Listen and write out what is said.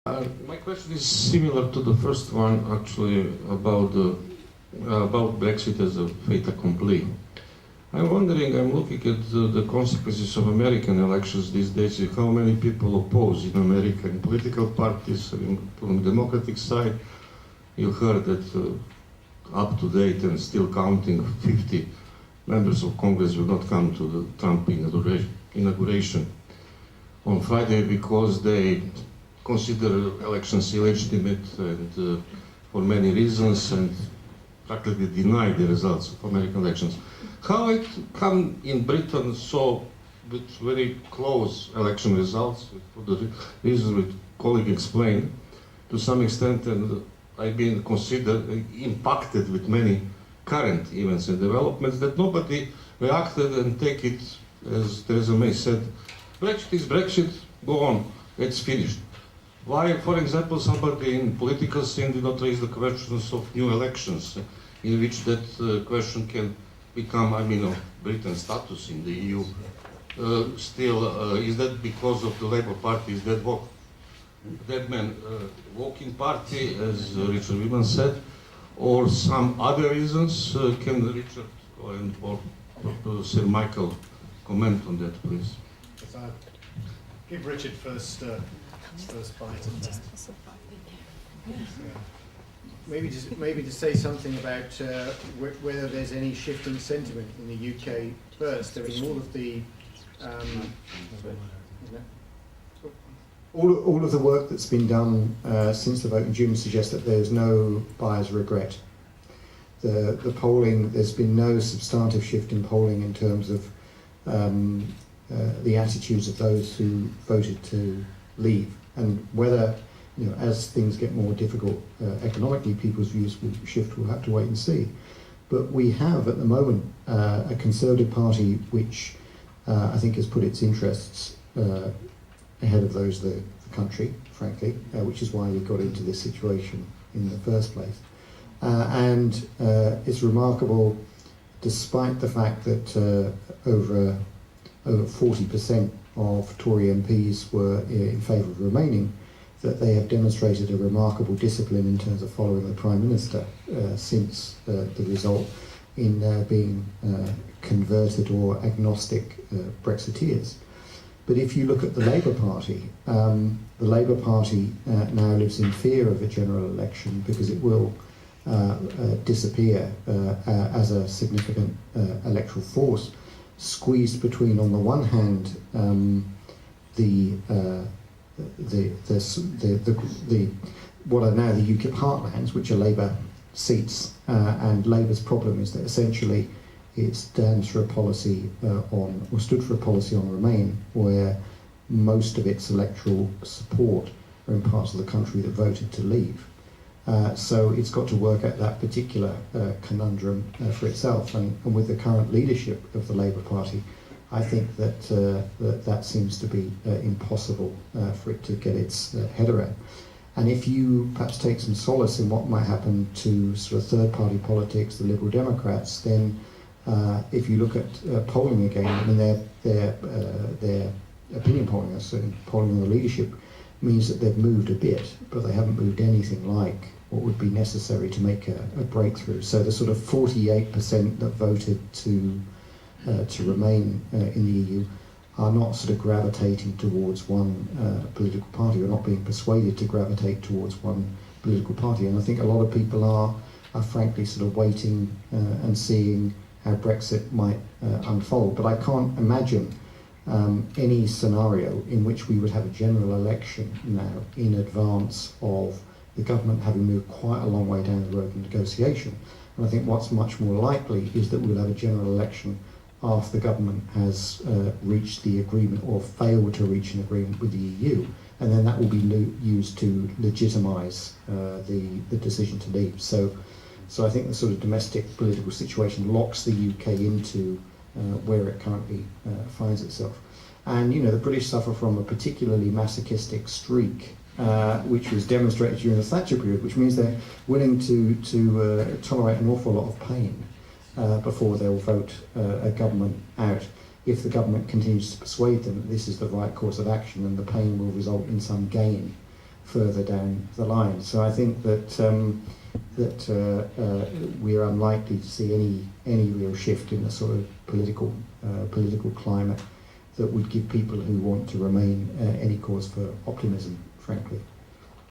My question is similar to the first one, actually, about Brexit as a fait accompli. I'm wondering, I'm looking at the consequences of American elections these days, how many people oppose in American political parties, from the Democratic side. You heard that up to date and still counting, 50 members of Congress will not come to the Trump inauguration on Friday because they consider elections illegitimate and for many reasons, and practically deny the results of American elections. How it come in Britain so with very close election results, for the reasons which colleague explained, to some extent, and I've been considered impacted with many current events and developments, that nobody reacted and take it, as Theresa May said, Brexit is Brexit, go on, it's finished. Why, for example, somebody in political scene did not raise the questions of new elections, in which that question can become, of Britain's status in the EU. Is that because of the Labour Party? Is that dead man walking party, as Richard Wiman said, or some other reasons? Can Richard or Sir Michael comment on that, please? If I give Richard first bite at that. Maybe to say something about whether there's any shift in sentiment in the UK first. I mean, all of the work that's been done since the vote in June suggests that there's no buyer's regret. The polling, there's been no substantive shift in polling in terms of the attitudes of those who voted to leave, and whether, as things get more difficult economically, people's views will shift. We'll have to wait and see. But we have at the moment a Conservative Party which I think has put its interests ahead of those of the country, frankly, which is why we got into this situation in the first place. And it's remarkable, despite the fact that over 40% of Tory MPs were in favour of remaining, that they have demonstrated a remarkable discipline in terms of following the Prime Minister since the result, in being converted or agnostic Brexiteers. But if you look at the Labour Party now lives in fear of a general election because it will disappear as a significant electoral force, squeezed between, on the one hand, what are now the UKIP heartlands, which are Labour seats, and Labour's problem is that essentially it stands for a policy stood for a policy on Remain, where most of its electoral support are in parts of the country that voted to leave. So it's got to work out that particular conundrum for itself, and with the current leadership of the Labour Party, I think that that seems to be impossible for it to get its head around. And if you perhaps take some solace in what might happen to sort of third-party politics, the Liberal Democrats, then if you look at polling again, I mean their opinion polling, certainly polling on the leadership, means that they've moved a bit, but they haven't moved anything like what would be necessary to make a breakthrough. So the sort of 48% that voted to remain in the EU are not sort of gravitating towards one political party, or not being persuaded to gravitate towards one political party. And I think a lot of people are frankly sort of waiting and seeing how Brexit might unfold. But I can't imagine any scenario in which we would have a general election now in advance of the government having moved quite a long way down the road in negotiation. And I think what's much more likely is that we'll have a general election after the government has reached the agreement or failed to reach an agreement with the EU, and then that will be used to legitimise the decision to leave. So I think the sort of domestic political situation locks the UK into where it currently finds itself. And the British suffer from a particularly masochistic streak, which was demonstrated during the Thatcher period, which means they're willing to tolerate an awful lot of pain before they'll vote a government out, if the government continues to persuade them that this is the right course of action and the pain will result in some gain further down the line. So I think that we are unlikely to see any real shift in the sort of political climate that would give people who want to remain any cause for optimism, frankly.